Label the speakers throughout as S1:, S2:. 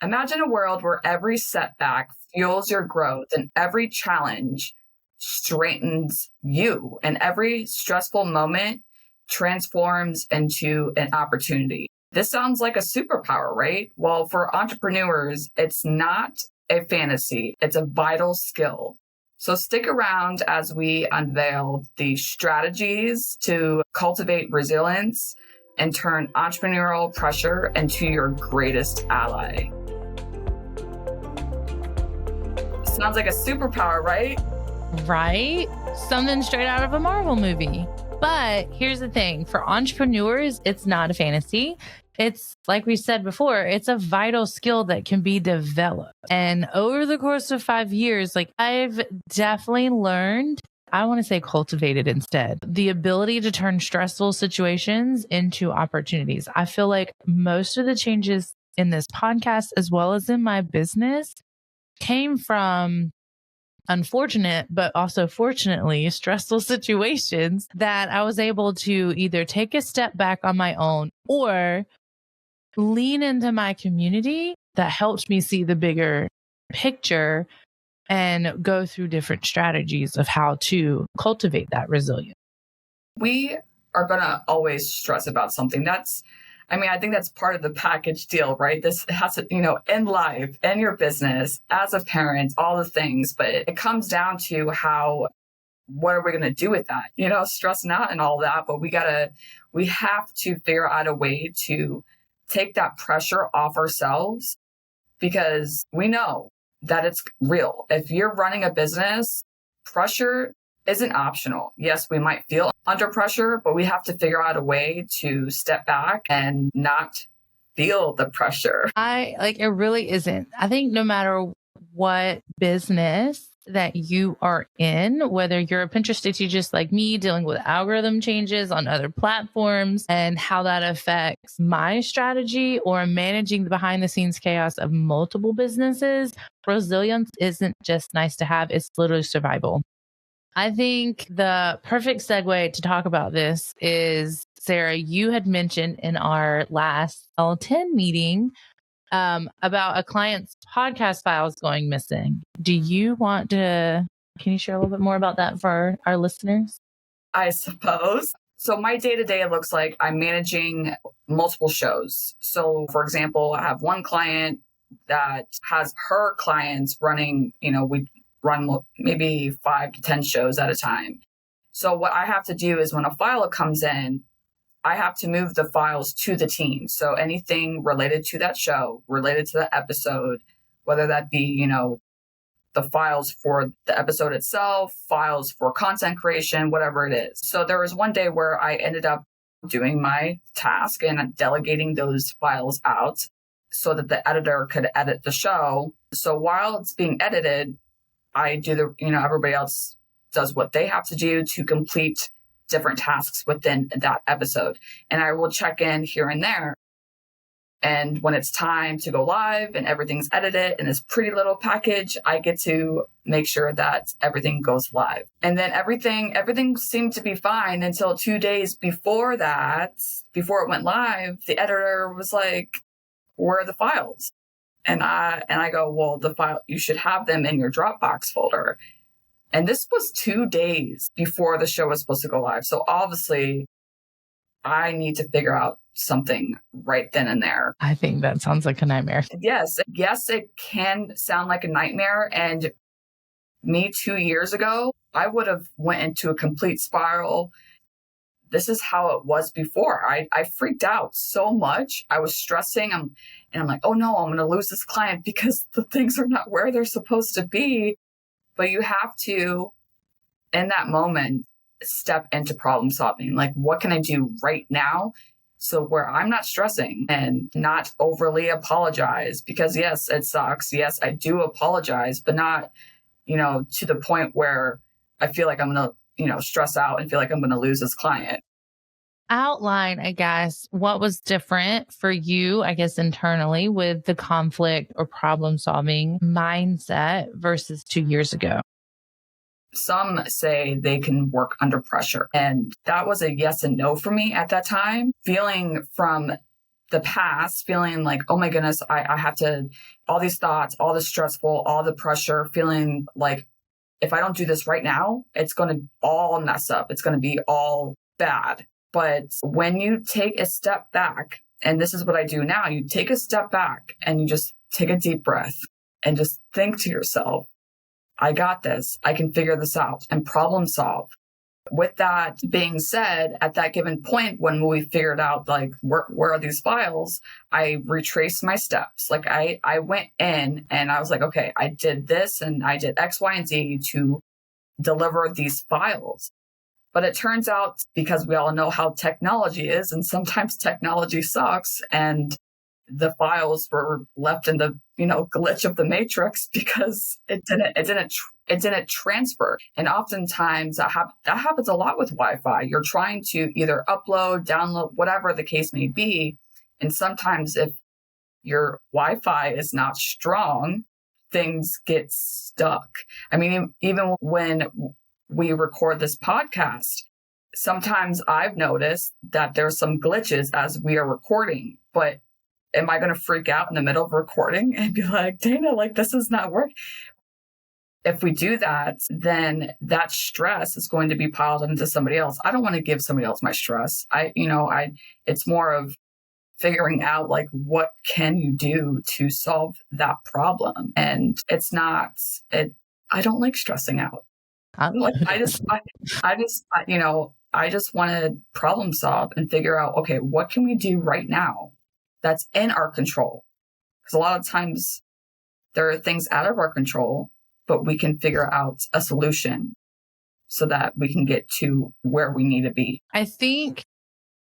S1: Imagine a world where every setback fuels your growth and every challenge straightens you and every stressful moment transforms into an opportunity. This sounds like a superpower, right? Well, for entrepreneurs, it's not a fantasy. It's a vital skill. So stick around as we unveil the strategies to cultivate resilience and turn entrepreneurial pressure into your greatest ally. Sounds like a superpower, right?
S2: Right? Something straight out of a Marvel movie. But here's the thing, for entrepreneurs, it's not a fantasy. It's like we said before, it's a vital skill that can be developed. And over the course of 5 years, I've definitely learned, I want to say cultivated instead, the ability to turn stressful situations into opportunities. I feel like most of the changes in this podcast, as well as in my business, came from unfortunate, but also fortunately stressful situations that I was able to either take a step back on my own or lean into my community that helped me see the bigger picture and go through different strategies of how to cultivate that resilience.
S1: We are going to always stress about something. I think that's part of the package deal, right? This has to, in life, in your business, as a parent, all the things, but it comes down to what are we going to do with that? Stressing out and all that, but we have to figure out a way to take that pressure off ourselves because we know that it's real. If you're running a business, pressure isn't optional. Yes, we might feel under pressure, but we have to figure out a way to step back and not feel the pressure.
S2: It really isn't. I think no matter what business that you are in, whether you're a Pinterest strategist like me dealing with algorithm changes on other platforms and how that affects my strategy, or managing the behind the scenes chaos of multiple businesses, resilience isn't just nice to have, it's literally survival. I think the perfect segue to talk about this is, Sarah, you had mentioned in our last L10 meeting about a client's podcast files going missing. Can you share a little bit more about that for our listeners?
S1: I suppose. So my day-to-day looks like I'm managing multiple shows. So for example, I have one client that has her clients running, we run maybe 5 to 10 shows at a time. So what I have to do is when a file comes in, I have to move the files to the team. So anything related to that show, related to the episode, whether that be, the files for the episode itself, files for content creation, whatever it is. So there was one day where I ended up doing my task and delegating those files out so that the editor could edit the show. So while it's being edited, I do everybody else does what they have to do to complete different tasks within that episode. And I will check in here and there. And when it's time to go live and everything's edited in this pretty little package, I get to make sure that everything goes live. And then everything seemed to be fine until 2 days before it went live, the editor was like, where are the files? And I go, well, the file, you should have them in your Dropbox folder. And this was 2 days before the show was supposed to go live. So obviously I need to figure out something right then and there.
S2: I think that sounds like a nightmare.
S1: Yes, it can sound like a nightmare. And me 2 years ago, I would have went into a complete spiral. This is how it was before. I freaked out so much. I was stressing. I'm like, oh no, I'm going to lose this client because the things are not where they're supposed to be. But you have to, in that moment, step into problem solving. Like, what can I do right now? So where I'm not stressing and not overly apologize, because yes, it sucks. Yes, I do apologize, but not, to the point where I feel like I'm going to, stress out and feel like I'm going to lose this client.
S2: Outline, I guess, what was different for you, I guess, internally with the conflict or problem solving mindset versus 2 years ago.
S1: Some say they can work under pressure. And that was a yes and no for me at that time. Feeling from the past, feeling like, oh my goodness, I have to, all these thoughts, all the stressful, all the pressure, feeling like if I don't do this right now, it's going to all mess up. It's going to be all bad. But when you take a step back, and this is what I do now, you take a step back and you just take a deep breath and just think to yourself, I got this. I can figure this out and problem solve. With that being said, at that given point, when we figured out like where are these files, I retraced my steps. Like I went in and I was like, okay, I did this and I did X, Y, and Z to deliver these files. But it turns out, because we all know how technology is, and sometimes technology sucks, and the files were left in the, glitch of the matrix because it didn't transfer. And oftentimes that happens a lot with Wi-Fi. You're trying to either upload, download, whatever the case may be. And sometimes if your Wi-Fi is not strong, things get stuck. I mean, even when we record this podcast, sometimes I've noticed that there's some glitches as we are recording, but am I going to freak out in the middle of recording and be like, Dana, like this is not working? If we do that, then that stress is going to be piled into somebody else. I don't want to give somebody else my stress. It's more of figuring out like, what can you do to solve that problem? And I don't like stressing out. I just want to problem solve and figure out, okay, what can we do right now that's in our control? Because a lot of times there are things out of our control, but we can figure out a solution so that we can get to where we need to be.
S2: I think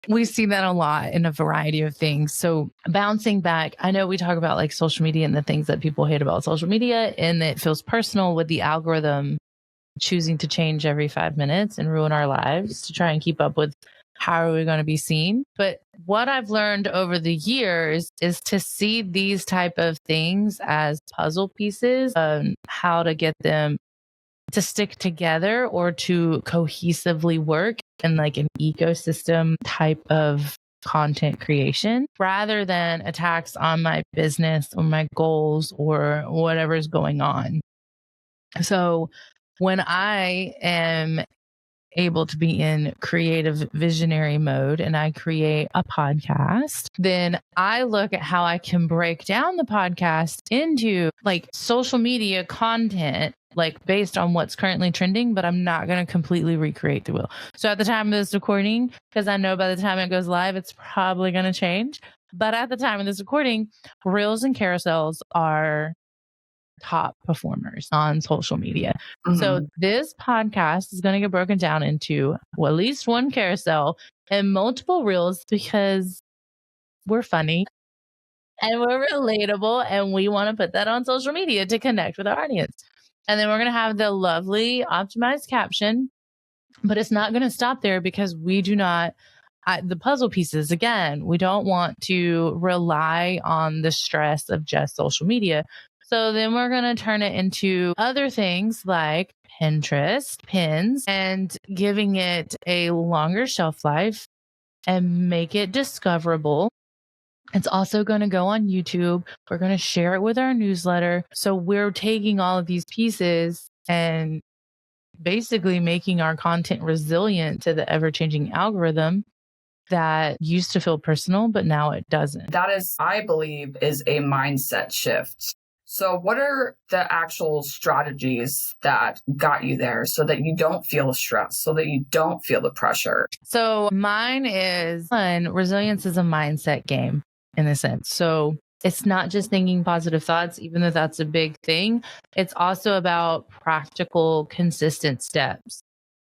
S2: we see that a lot in a variety of things. So bouncing back, I know we talk about like social media and the things that people hate about social media, and it feels personal with the algorithm choosing to change every 5 minutes and ruin our lives to try and keep up with how are we going to be seen. But what I've learned over the years is to see these type of things as puzzle pieces, how to get them to stick together or to cohesively work in like an ecosystem type of content creation, rather than attacks on my business or my goals or whatever's going on. So when I am able to be in creative visionary mode and I create a podcast, then I look at how I can break down the podcast into like social media content, like based on what's currently trending, but I'm not going to completely recreate the wheel. So at the time of this recording, because I know by the time it goes live, it's probably going to change. But at the time of this recording, reels and carousels are top performers on social media. Mm-hmm. So this podcast is going to get broken down into at least one carousel and multiple reels, because we're funny and we're relatable and we want to put that on social media to connect with our audience. And then we're going to have the lovely optimized caption, but it's not going to stop there, because we do not, the puzzle pieces, again, we don't want to rely on the stress of just social media. So then we're going to turn it into other things like Pinterest, pins, and giving it a longer shelf life and make it discoverable. It's also going to go on YouTube. We're going to share it with our newsletter. So we're taking all of these pieces and basically making our content resilient to the ever-changing algorithm that used to feel personal, but now it doesn't.
S1: That is, I believe, is a mindset shift. So what are the actual strategies that got you there so that you don't feel stress, so that you don't feel the pressure?
S2: So mine is, resilience is a mindset game in a sense. So it's not just thinking positive thoughts, even though that's a big thing. It's also about practical, consistent steps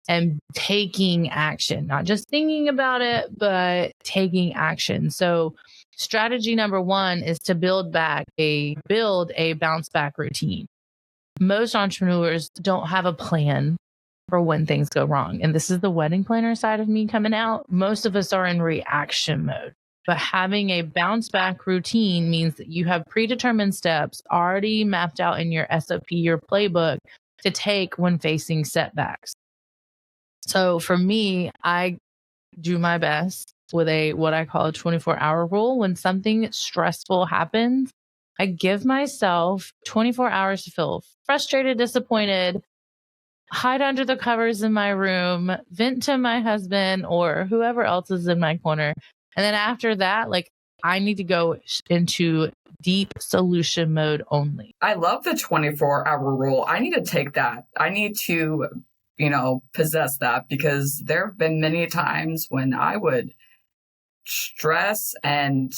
S2: and taking action, not just thinking about it, but taking action. So strategy number one is to build a bounce back routine. Most entrepreneurs don't have a plan for when things go wrong. And this is the wedding planner side of me coming out. Most of us are in reaction mode. But having a bounce back routine means that you have predetermined steps already mapped out in your SOP, your playbook, to take when facing setbacks. So for me, I do my best with what I call a 24-hour rule. When something stressful happens, I give myself 24 hours to feel frustrated, disappointed, hide under the covers in my room, vent to my husband or whoever else is in my corner. And then after that, like, I need to go into deep solution mode only.
S1: I love the 24-hour rule. I need to take that. I need to, possess that, because there have been many times when I would stress and,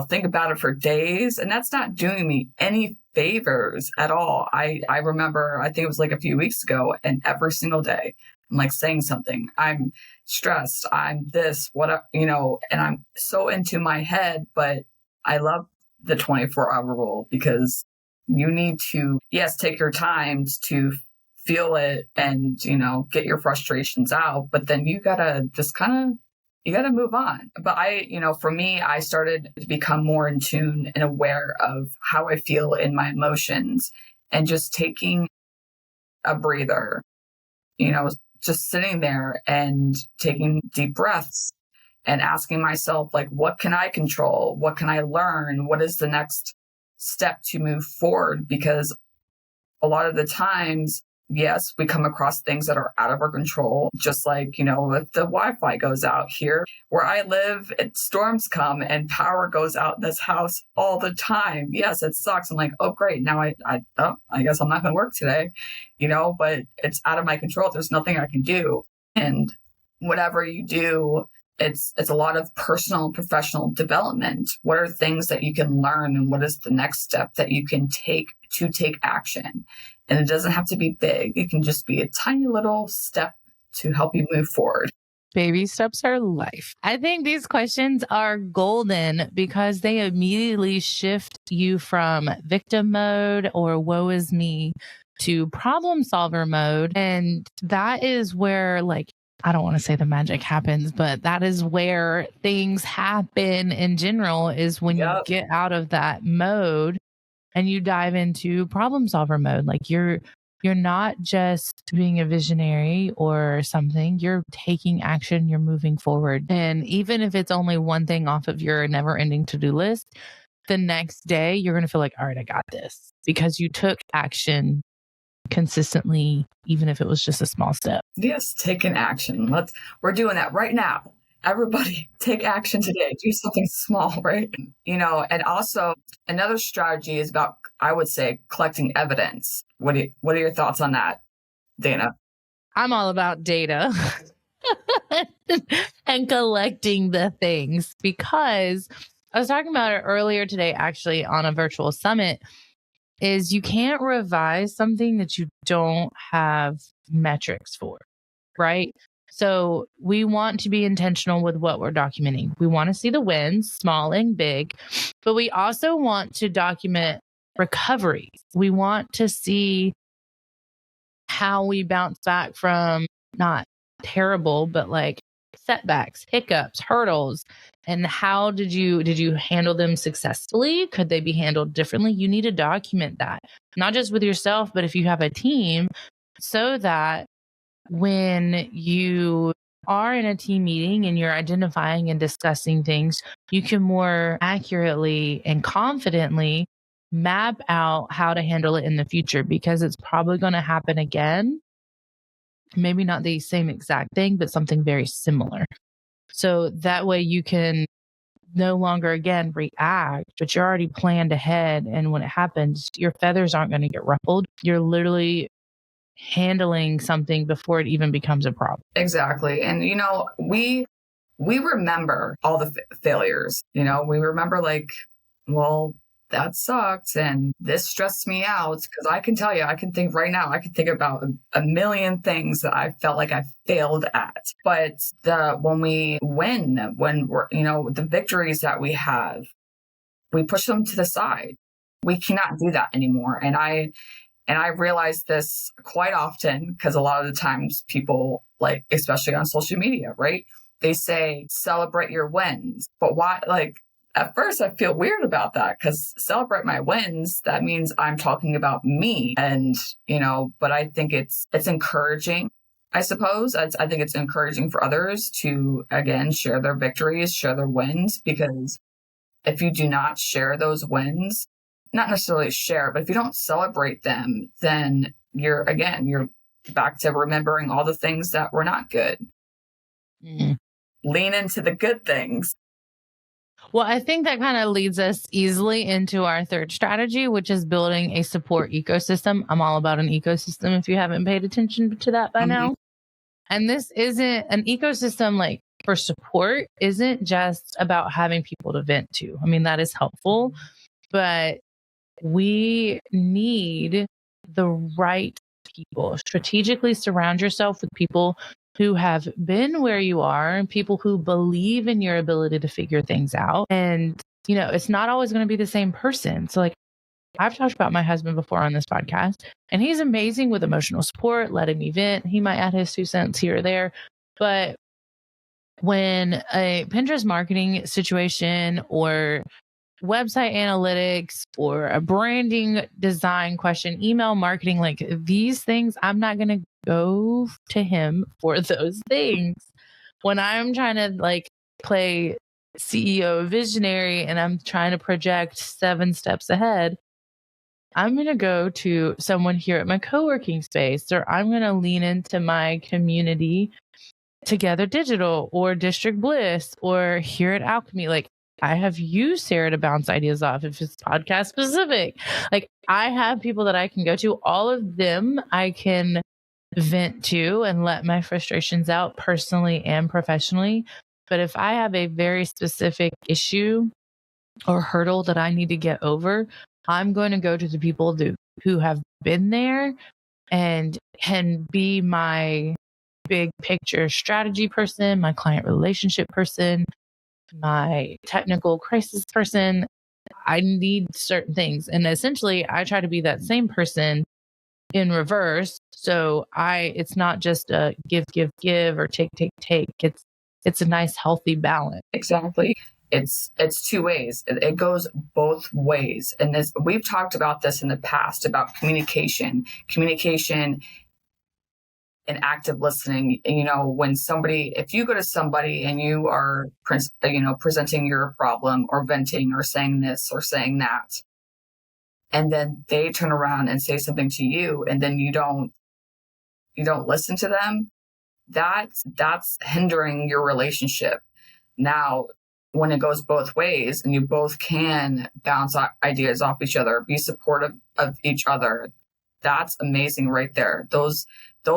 S1: think about it for days. And that's not doing me any favors at all. I remember, I think it was like a few weeks ago, and every single day I'm like saying something. I'm stressed. I'm this, what, and I'm so into my head. But I love the 24-hour rule, because you need to, yes, take your time to feel it and, get your frustrations out. But then you gotta just you got to move on. But for me, I started to become more in tune and aware of how I feel in my emotions, and just taking a breather, just sitting there and taking deep breaths and asking myself, like, what can I control? What can I learn? What is the next step to move forward? Because a lot of the times, yes, we come across things that are out of our control. Just like, if the Wi-Fi goes out here where I live, storms come and power goes out in this house all the time. Yes, it sucks. I'm like, oh, great. Now I guess I'm not going to work today, but it's out of my control. There's nothing I can do. And whatever you do, it's a lot of personal and professional development. What are things that you can learn, and what is the next step that you can take to take action? And it doesn't have to be big. It can just be a tiny little step to help you move forward.
S2: Baby steps are life. I think these questions are golden because they immediately shift you from victim mode or woe is me to problem solver mode. And that is where, I don't want to say the magic happens, but that is where things happen in general, is when you get out of that mode and you dive into problem solver mode. Like, you're not just being a visionary or something, you're taking action, you're moving forward. And even if it's only one thing off of your never ending to-do list, the next day you're going to feel like, all right, I got this, because you took action consistently, even if it was just a small step.
S1: Yes, taking action. We're doing that right now. Everybody take action today. Do something small, right? And also another strategy is about, I would say, collecting evidence. What are your thoughts on that, Dana?
S2: I'm all about data and collecting the things, because I was talking about it earlier today, actually, on a virtual summit, is you can't revise something that you don't have metrics for, right? So we want to be intentional with what we're documenting. We want to see the wins, small and big, but we also want to document recoveries. We want to see how we bounce back from not terrible, but setbacks, hiccups, hurdles, and how did you handle them successfully? Could they be handled differently? You need to document that, not just with yourself, but if you have a team, so that when you are in a team meeting and you're identifying and discussing things, you can more accurately and confidently map out how to handle it in the future, because it's probably going to happen again. Maybe not the same exact thing, but something very similar. So that way you can no longer, again, react, but you're already planned ahead. And when it happens, your feathers aren't going to get ruffled. You're literally handling something before it even becomes a problem.
S1: Exactly. And, we remember all the failures, we remember well, that sucked and this stressed me out, because I can tell you, I can think right now, I can think about a million things that I felt like I failed at. But when we win, when we're, the victories that we have, we push them to the side. We cannot do that anymore. And I realize this quite often, because a lot of the times people, especially on social media, right? They say, celebrate your wins. But why, at first I feel weird about that, because celebrate my wins, that means I'm talking about me. And, but I think it's encouraging I suppose. I think it's encouraging for others to, again, share their victories, share their wins, because if you do not share those wins, not necessarily share, but if you don't celebrate them, then you're back to remembering all the things that were not good.
S2: Mm.
S1: Lean into the good things.
S2: Well, I think that kind of leads us easily into our third strategy, which is building a support ecosystem. I'm all about an ecosystem if you haven't paid attention to that by now. And this isn't an ecosystem like for support, isn't just about having people to vent to. I mean, that is helpful, but we need the right people. Strategically surround yourself with people who have been where you are and people who believe in your ability to figure things out. And, it's not always going to be the same person. So, like, I've talked about my husband before on this podcast, and he's amazing with emotional support, letting me vent. He might add his 2 cents here or there. But when a Pinterest marketing situation or website analytics or a branding design question, email marketing, like these things, I'm not going to go to him for those things. When I'm trying to like play CEO visionary and I'm trying to project 7 steps ahead, I'm going to go to someone here at my co-working space, or I'm going to lean into my community, Together Digital or District Bliss or here at Alchemy. Like, I have used Sarah to bounce ideas off if it's podcast specific. Like, I have people that I can go to. All of them I can vent to and let my frustrations out personally and professionally. But if I have a very specific issue or hurdle that I need to get over, I'm going to go to the people who have been there and can be my big picture strategy person, my client relationship person, my technical crisis person. I need certain things. And essentially, I try to be that same person in reverse. So it's not just a give, or take. It's a nice, healthy balance.
S1: Exactly. It's 2 ways. It goes both ways. And we've talked about this in the past about communication and active listening. And, if you go to somebody and you are, presenting your problem or venting or saying this or saying that, and then they turn around and say something to you, and then you don't listen to them, that's hindering your relationship. Now, when it goes both ways and you both can bounce ideas off each other, be supportive of each other, that's amazing right there. Those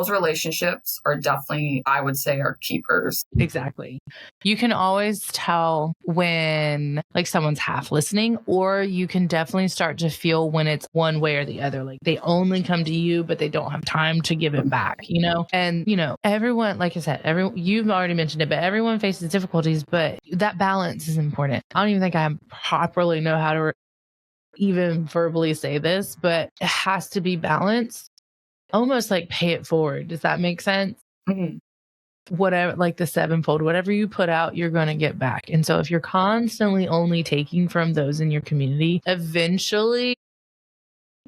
S1: relationships are definitely, I would say, are keepers.
S2: Exactly. You can always tell when like someone's half listening, or you can definitely start to feel when it's one way or the other. Like they only come to you, but they don't have time to give it back, And, everyone, like I said, you've already mentioned it, but everyone faces difficulties, but that balance is important. I don't even think I properly know how to even verbally say this, but it has to be balanced. Almost like pay it forward. Does that make sense?
S1: Mm-hmm.
S2: Whatever, like the 7-fold, whatever you put out, you're going to get back. And so if you're constantly only taking from those in your community, eventually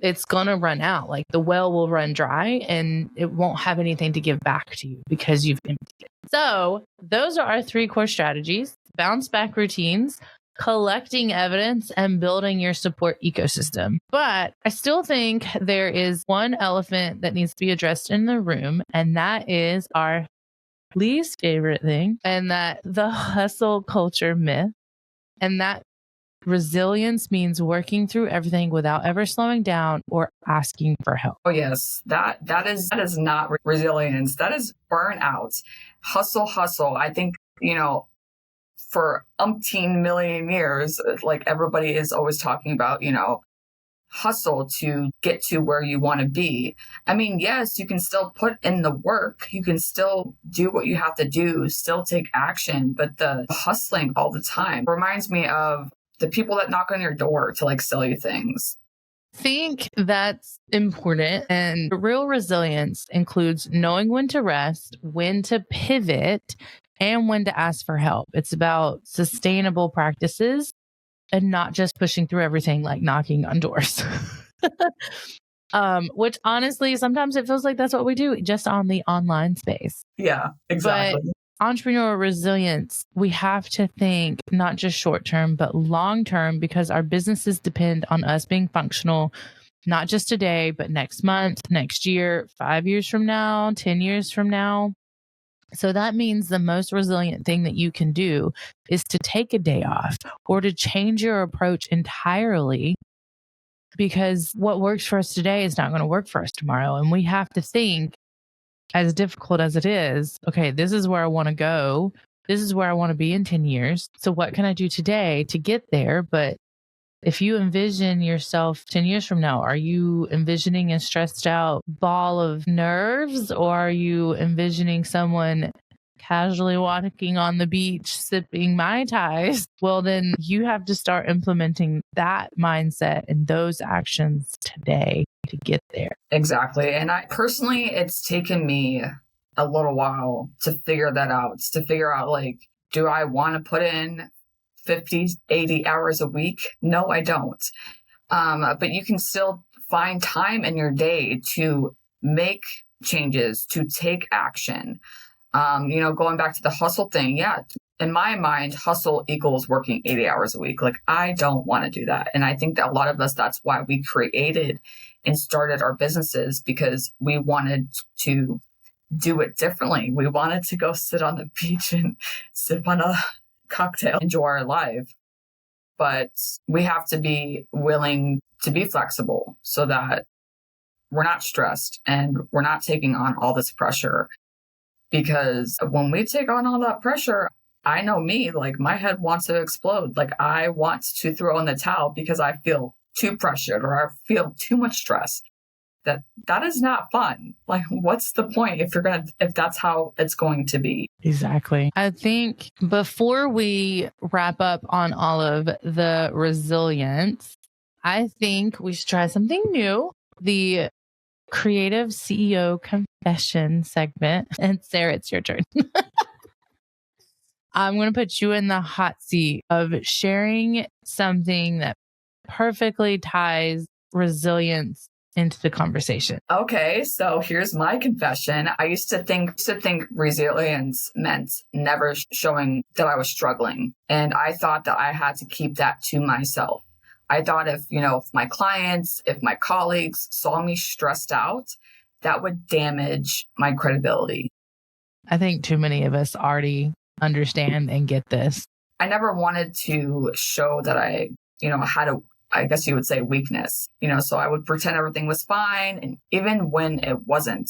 S2: it's going to run out. Like the well will run dry and it won't have anything to give back to you because you've emptied it. So those are our 3 core strategies: bounce back routines, collecting evidence, and building your support ecosystem. But I still think there is one elephant that needs to be addressed in the room, and that is our least favorite thing, and that the hustle culture myth, and that resilience means working through everything without ever slowing down or asking for help.
S1: Oh yes, that is not resilience. That is burnout. Hustle. I think, for umpteen million years, like everybody is always talking about, hustle to get to where you want to be. I mean, yes, you can still put in the work. You can still do what you have to do, still take action. But the hustling all the time reminds me of the people that knock on your door to like sell you things.
S2: I think that's important. And real resilience includes knowing when to rest, when to pivot, and when to ask for help. It's about sustainable practices and not just pushing through everything like knocking on doors. Which honestly, sometimes it feels like that's what we do just on the online space.
S1: Yeah,
S2: But
S1: exactly.
S2: entrepreneurial resilience, we have to think not just short term, but long term, because our businesses depend on us being functional, not just today, but next month, next year, 5 years from now, 10 years from now. So that means the most resilient thing that you can do is to take a day off or to change your approach entirely, because what works for us today is not going to work for us tomorrow. And we have to think, as difficult as it is, okay, this is where I want to go. This is where I want to be in 10 years. So what can I do today to get there? But if you envision yourself 10 years from now, are you envisioning a stressed out ball of nerves, or are you envisioning someone casually walking on the beach sipping Mai Tais? Well, then you have to start implementing that mindset and those actions today to get there.
S1: Exactly. And I personally, it's taken me a little while to figure that out, to figure out like, do I want to put in 50, 80 hours a week? No, I don't. But you can still find time in your day to make changes, to take action. Going back to the hustle thing, yeah, in my mind, hustle equals working 80 hours a week. Like, I don't want to do that. And I think that a lot of us, that's why we created and started our businesses, because we wanted to do it differently. We wanted to go sit on the beach and sip on a cocktail, enjoy our life. But we have to be willing to be flexible so that we're not stressed and we're not taking on all this pressure. Because when we take on all that pressure, I know me, like my head wants to explode. Like I want to throw in the towel because I feel too pressured or I feel too much stress. That is not fun. Like, what's the point if that's how it's going to be?
S2: Exactly. I think before we wrap up on all of the resilience, I think we should try something new. The creative CEO confession segment. And Sarah, it's your turn. I'm going to put you in the hot seat of sharing something that perfectly ties resilience into the conversation.
S1: Okay, so here's my confession. I used to think resilience meant never showing that I was struggling. And I thought that I had to keep that to myself. I thought if my clients, if my colleagues saw me stressed out, that would damage my credibility.
S2: I think too many of us already understand and get this.
S1: I never wanted to show that I had I guess you would say weakness, so I would pretend everything was fine. And even when it wasn't,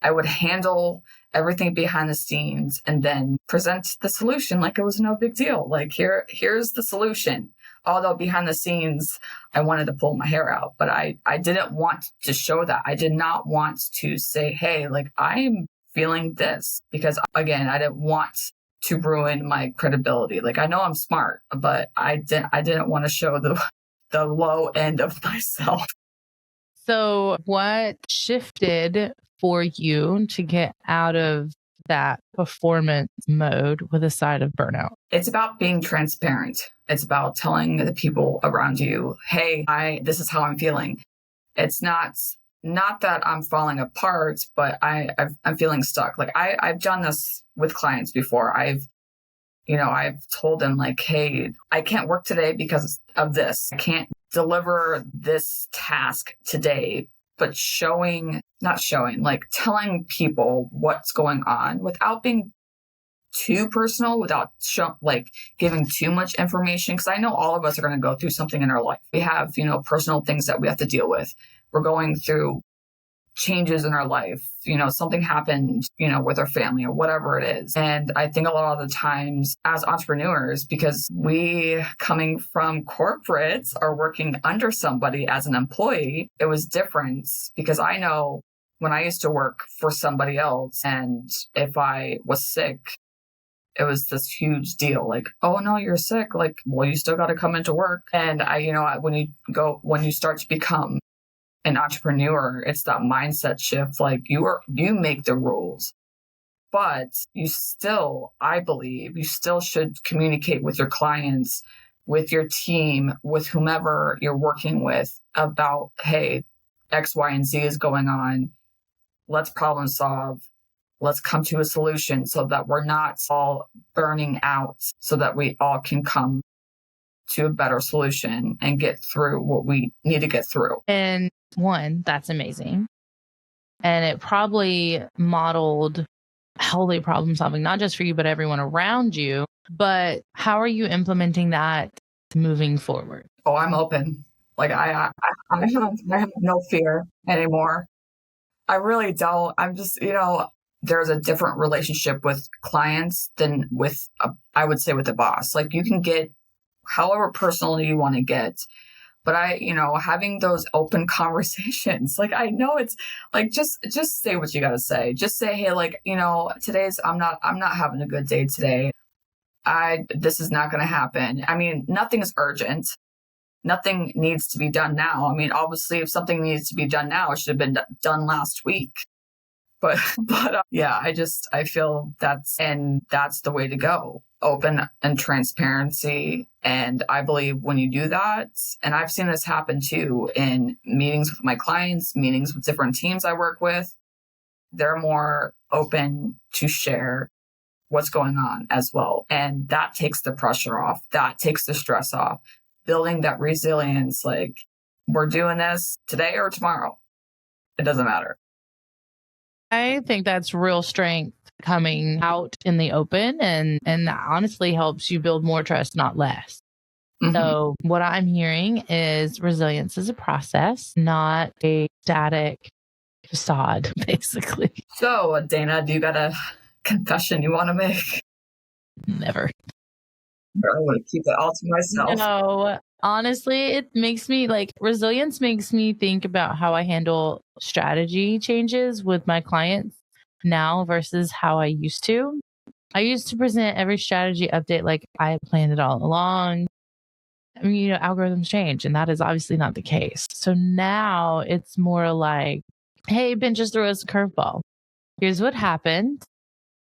S1: I would handle everything behind the scenes and then present the solution like it was no big deal. Like here's the solution. Although behind the scenes, I wanted to pull my hair out, but I didn't want to show that. I did not want to say, hey, like I'm feeling this, because again, I didn't want to ruin my credibility. Like I know I'm smart, but I didn't want to show the low end of myself.
S2: So what shifted for you to get out of that performance mode with a side of burnout?
S1: It's about being transparent. It's about telling the people around you, hey, this is how I'm feeling. It's not that I'm falling apart, but I'm feeling stuck. Like I've done this with clients before. I've told them like, hey, I can't work today because of this. I can't deliver this task today, but telling people what's going on without being too personal, without giving too much information. Because I know all of us are going to go through something in our life. We have, personal things that we have to deal with. We're going through changes in our life. Something happened, with our family or whatever it is. And I think a lot of the times as entrepreneurs, because we coming from corporates are working under somebody as an employee, it was different, because I know when I used to work for somebody else and if I was sick, it was this huge deal. Like, oh no, you're sick. Like, well, you still got to come into work. And when you start to become an entrepreneur, it's that mindset shift. Like you make the rules, but I believe you still should communicate with your clients, with your team, with whomever you're working with about, hey, X, Y, and Z is going on. Let's problem solve. Let's come to a solution so that we're not all burning out, so that we all can come to a better solution and get through what we need to get through.
S2: And one, that's amazing. And it probably modeled healthy problem solving, not just for you, but everyone around you. But how are you implementing that moving forward?
S1: Oh, I'm open. Like I have no fear anymore. I really don't. I'm just, there's a different relationship with clients than with, I would say, with a boss. Like you can get however personal you want to get. But having those open conversations, like I know it's like, just say what you got to say. Just say, hey, like, I'm not having a good day today. This is not going to happen. I mean, nothing is urgent. Nothing needs to be done now. I mean, obviously, if something needs to be done now, it should have been done last week. But yeah, I feel that's the way to go. Open and transparency. And I believe when you do that, and I've seen this happen too in meetings with my clients, meetings with different teams I work with, they're more open to share what's going on as well. And that takes the pressure off. That takes the stress off. Building that resilience, like we're doing this today or tomorrow. It doesn't matter.
S2: I think that's real strength coming out in the open, and that honestly helps you build more trust, not less. Mm-hmm. So what I'm hearing is resilience is a process, not a static facade, basically.
S1: So, Dana, do you got a confession you want to make?
S2: Never.
S1: I want to keep it all to myself.
S2: No, honestly, it makes me resilience makes me think about how I handle strategy changes with my clients now versus how I used to. I used to present every strategy update like I had planned it all along. I mean, algorithms change, and that is obviously not the case. So now it's more like, hey, Ben just threw us a curveball. Here's what happened,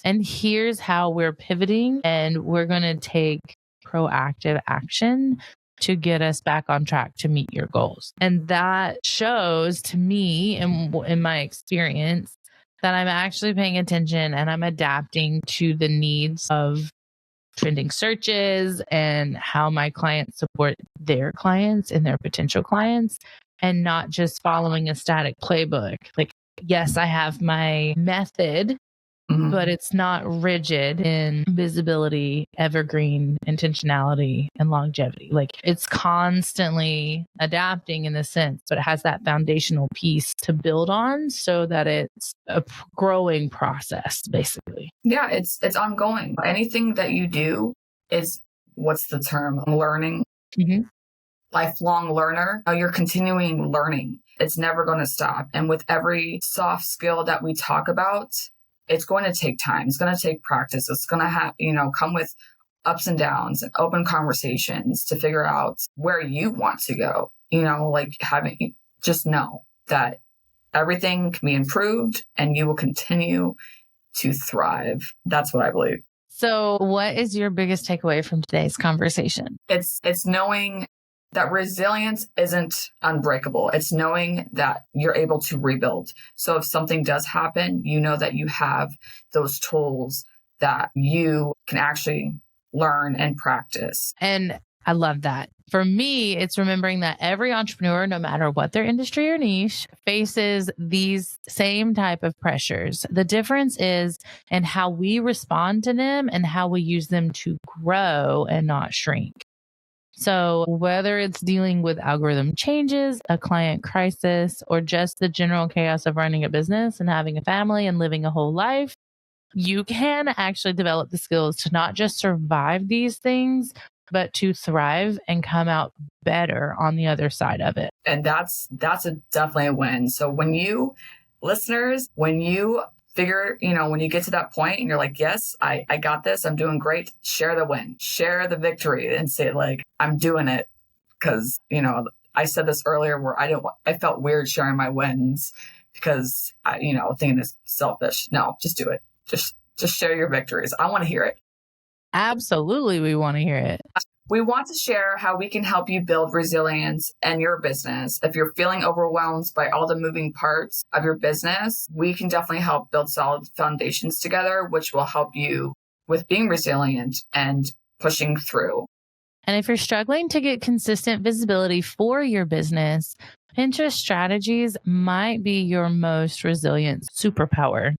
S2: and here's how we're pivoting, and we're going to take proactive action to get us back on track to meet your goals. And that shows to me, in my experience, that I'm actually paying attention and I'm adapting to the needs of trending searches and how my clients support their clients and their potential clients, and not just following a static playbook. Like, yes, I have my method, but it's not rigid in visibility, evergreen, intentionality, and longevity. Like it's constantly adapting in the sense, but it has that foundational piece to build on so that it's a growing process, basically.
S1: Yeah, it's ongoing. Anything that you do is, what's the term? Learning. Mm-hmm. Lifelong learner. You're continuing learning. It's never going to stop. And with every soft skill that we talk about, it's going to take time. It's going to take practice. It's going to have, come with ups and downs and open conversations to figure out where you want to go. Just know that everything can be improved and you will continue to thrive. That's what I believe.
S2: So what is your biggest takeaway from today's conversation?
S1: It's knowing that resilience isn't unbreakable. It's knowing that you're able to rebuild. So if something does happen, you know that you have those tools that you can actually learn and practice.
S2: And I love that. For me, it's remembering that every entrepreneur, no matter what their industry or niche, faces these same type of pressures. The difference is in how we respond to them and how we use them to grow and not shrink. So whether it's dealing with algorithm changes, a client crisis, or just the general chaos of running a business and having a family and living a whole life, you can actually develop the skills to not just survive these things, but to thrive and come out better on the other side of it.
S1: And that's definitely a win. So when you figure, when you get to that point and you're like, yes, I got this, I'm doing great, share the win, share the victory and say like, I'm doing it. Cause, I said this earlier where I felt weird sharing my wins because thinking it's selfish. No, just do it. Just share your victories. I want to hear it.
S2: Absolutely, we want to hear it.
S1: We want to share how we can help you build resilience in your business. If you're feeling overwhelmed by all the moving parts of your business, we can definitely help build solid foundations together, which will help you with being resilient and pushing through.
S2: And if you're struggling to get consistent visibility for your business, Pinterest strategies might be your most resilient superpower.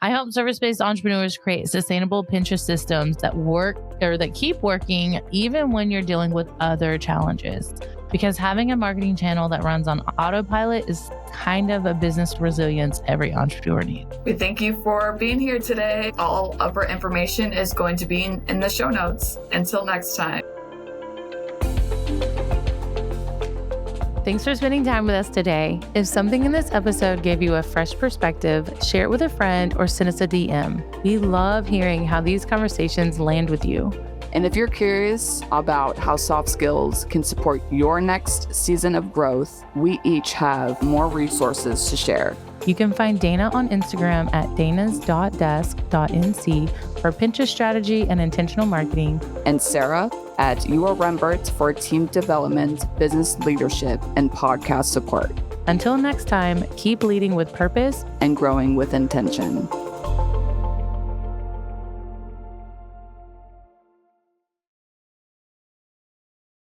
S2: I help service-based entrepreneurs create sustainable Pinterest systems that work or that keep working even when you're dealing with other challenges. Because having a marketing channel that runs on autopilot is kind of a business resilience every entrepreneur needs.
S1: We thank you for being here today. All of our information is going to be in the show notes. Until next time.
S2: Thanks for spending time with us today. If something in this episode gave you a fresh perspective, share it with a friend or send us a DM. We love hearing how these conversations land with you.
S3: And if you're curious about how soft skills can support your next season of growth, we each have more resources to share.
S2: You can find Dana on Instagram at danas.desk.nc for Pinterest strategy and intentional marketing.
S3: And Sarah at URembert for team development, business leadership, and podcast support.
S2: Until next time, keep leading with purpose
S3: and growing with intention.